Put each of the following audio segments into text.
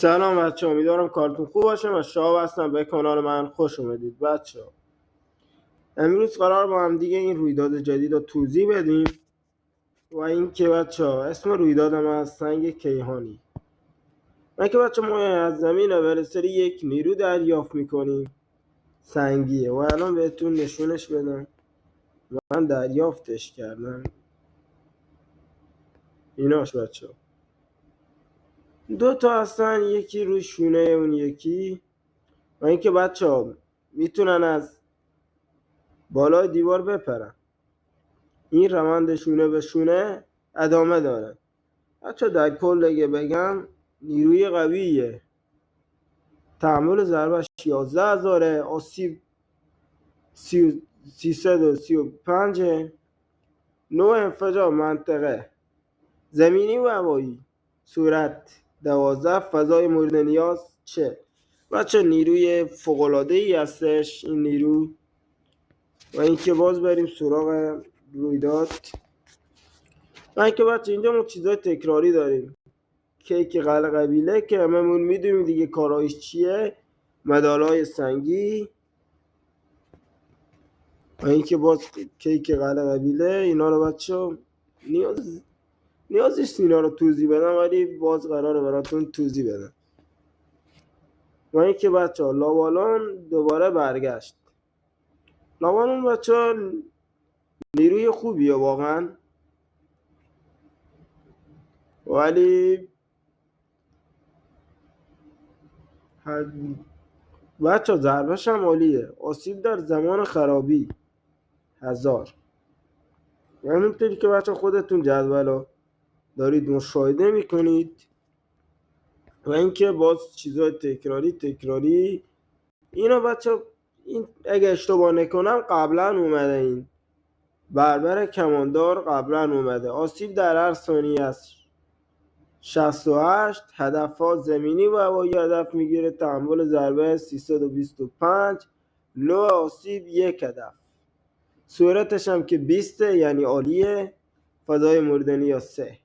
سلام بچه، امیدوارم کارتون خوب باشه. من شهاب هستم، به کانال من خوش اومدید. بچه امروز قرار با هم دیگه این رویداد جدید رو توضیح بدیم و اینکه بچه اسم رویداد من از سنگ کیهانی. من که بچه ما از زمین اورستری یک نیرو دریافت میکنیم سنگیه و الان بهتون نشونش بدم. من دریافتش کردم. ایناش بچه دو تا هستن، یکی روی شونه اون یکی، و اینکه بچه میتونن از بالای دیوار بپرن. این روند شونه به شونه ادامه داره. بچه در کل اگه بگم نیروی قویه، تحمل ضربه 11,000، آسیب 335، نوع انفجار منطقه زمینی و هوایی، سرعت 12، فضای مورد نیاز 40. بچه نیروی فوق‌العاده‌ای هستش این نیرو. و اینکه باز بریم سراغ رویداد. و اینکه بچه اینجا ما چیزای تکراری داریم. کیک قلعه قبیله که هممون میدونیم دیگه کارایش چیه، مدالای سنگی. و اینکه باز کیک قلعه قبیله، اینا رو بچه نیاز نیست اینا رو توضیح بدم، ولی باز قراره براتون توضیح بدم. و اینکه بچه لاوالان دوباره برگشت. لاوالان بچه نیروی خوبیه واقعا، ولی بچه ضربش هم عالیه. آسیب در زمان خرابی 1000. و همینطوری که بچه خودتون جدول دارید مشاهده میکنید. و اینکه باز چیزای تکراری اینا بچه، این اگه اشتباه نکنم قبلا اومده، این بربر کماندار قبلا اومده. آسیب در هر ثانیه است 68، هدفها زمینی و هوایی هدف میگیره، تحمل ضربه 325، نوع آسیب 1 هدف، سرعتش هم که 20 یعنی عالیه، فضای مورد نیاز 3.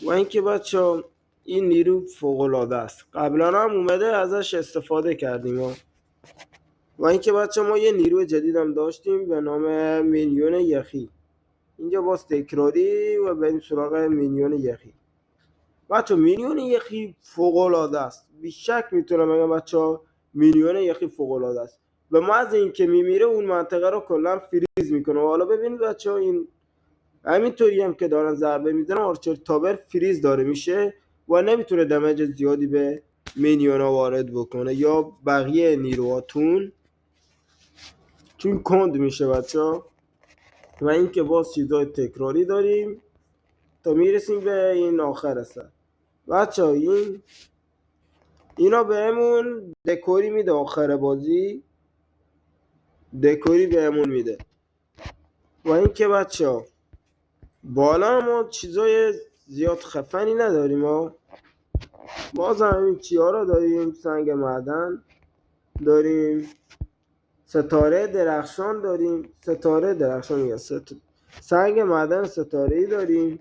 و اینکه بچه این نیرو فوق‌العاده است، قبلا هم اومده ازش استفاده کردیم. و اینکه بچه ما یه نیروی جدید هم داشتیم به نام مینیون یخی. اینجا باز تکراری و بریم سراغ مینیون یخی. بچه مینیون یخی فوق‌العاده است، بیشک میتونم بگم بچه مینیون یخی فوق‌العاده است. به محض اینکه میمیره اون منطقه رو کلا فریز میکنه. و حالا ببینید بچه این همینطوری هم که دارن ضربه میزنن، آرچر تابر فریز داره میشه و نمیتونه دمج زیادی به مینیونا وارد بکنه یا بقیه نیروهاتون، چون کند میشه بچه. و اینکه باز چیزای تکراری داریم تا میرسیم به این آخر سر. بچه اینا بهمون دکوری میده، آخر بازی دکوری بهمون میده. و اینکه بچه بالا ما چیزای زیاد خفنی نداریم. باز هم این چیا رو داریم، سنگ معدن داریم، ستاره درخشان داریم، ستاره درخشان یا سنگ معدن ستاره‌ای داریم.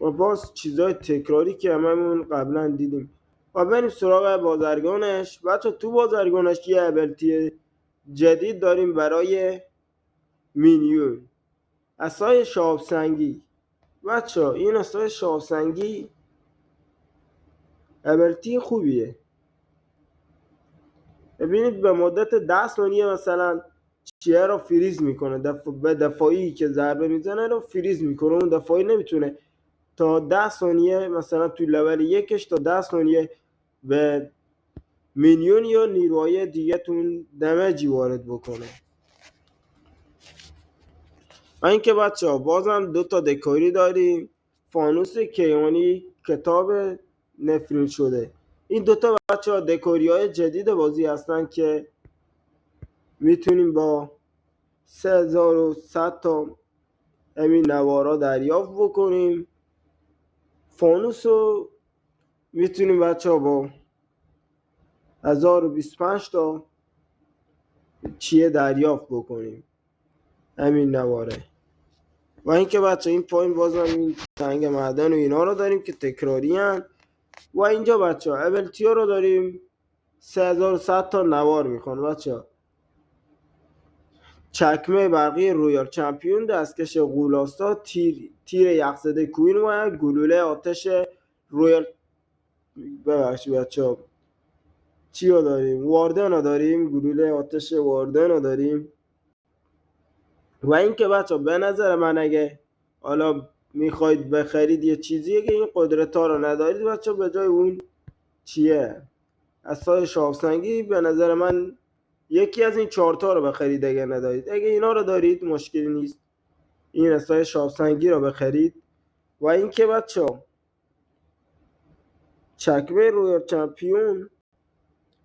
و باز چیزای تکراری که هممون قبلا دیدیم. و بریم سراغ بازرگانش. بچه تو بازرگانش یه ابیلیتی جدید داریم برای مینیون، عصای شهاب سنگی. بچه این عصای شهاب سنگی ابیلیتی خوبیه. ببینید به مدت 10 ثانیه مثلا چیه رو فریز میکنه، به دفاعی که ضربه میزنه رو فریز میکنه. اون دفاعی نمیتونه تا 10 ثانیه مثلا تو لول یکش تا 10 ثانیه به مینیون یا نیروهای دیگه تون دمجی وارد بکنه. و اینکه بچه ها بازم 2 تا دکوری داریم. فانوس کیهانی، کتاب نفرین شده. این 2 تا بچه ها دکوری های جدید بازی هستن که میتونیم با 3100 تا همین نوارا دریافت بکنیم. فانوس رو میتونیم بچه ها با 1025 تا چیه دریافت بکنیم، همین نواره. و اینکه بچه این پایین بازم این سنگ معدن و اینا رو داریم که تکراری هن. و اینجا بچه ها ابیلیتی ها رو داریم 3100 تا نوار میخوان بچه ها. چکمه برقی رویال چمپیون، دستکش غولاستا، تیر یخزده کوین و گلوله آتش رویال. ببخشید بچه ها چی رو داریم؟ واردن رو داریم، گلوله آتش واردن رو داریم. و اینکه بچه به نظر من اگه حالا میخواید بخرید یه چیزیه که این قدرت ها رو ندارید بچه به جای اون چیه اسای شاهسنگی به نظر من یکی از این 4 تا رو بخرید اگه ندارید. اگه اینا رو دارید مشکلی نیست این اسای شاهسنگی رو بخرید. و اینکه بچه چکمه رویال چمپیون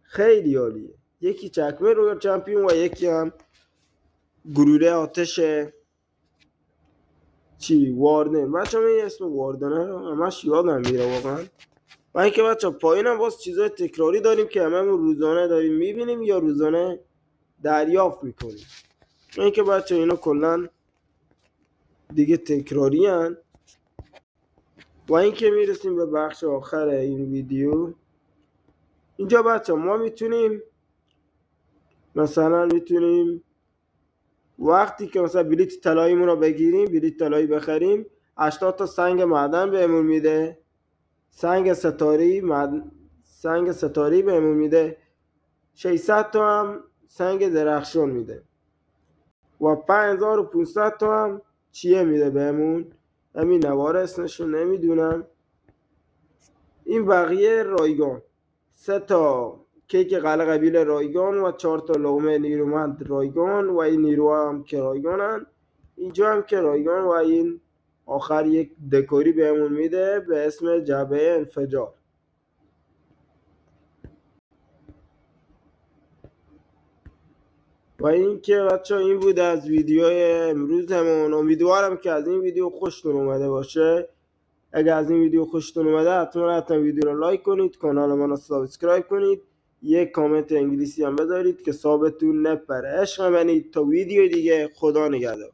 خیلی عالیه، یکی چکمه رویال چمپیون و یکی هم گلوله آتش چی واردن. بچه من این اسم واردنه رو همش یادم میره واقعا. و اینکه بچه پایین هم باز چیزای تکراری داریم که همه روزانه داریم میبینیم یا روزانه دریافت میکنیم. و اینکه بچه اینا کلا دیگه تکراری هن. و اینکه میرسیم به بخش آخر این ویدیو. اینجا بچه ما میتونیم مثلا وقتی که مثلا بلیت طلاییمون رو بگیریم، بلیت طلایی بخریم، 80 تا سنگ معدن بهمون میده، سنگ ستاری بهمون میده، 600 تا هم سنگ درخشان میده و 5500 تا هم چیه میده بهمون، همین نوار اسمشون نمیدونم. این بقیه رایگان، 3 تا کیک قلعه قبیل رایگان و 4 تا لقمه نیرومند رایگان و این نیروها هم که رایگانن، اینجا هم که رایگان. و این آخر یک دکوری بهمون میده به اسم جبهه انفجار. و این که بچه این بود از ویدیوی امروزمون. امیدوارم که از این ویدیو خوشتون اومده باشه. اگر از این ویدیو خوشتون اومده حتما ویدیو رو لایک کنید، کانال ما رو سابسکرایب کنید، یک کامنت انگلیسی هم بذارید که ثابتون نپره. عشق منید. تا ویدیو دیگه، خدا نگهدار.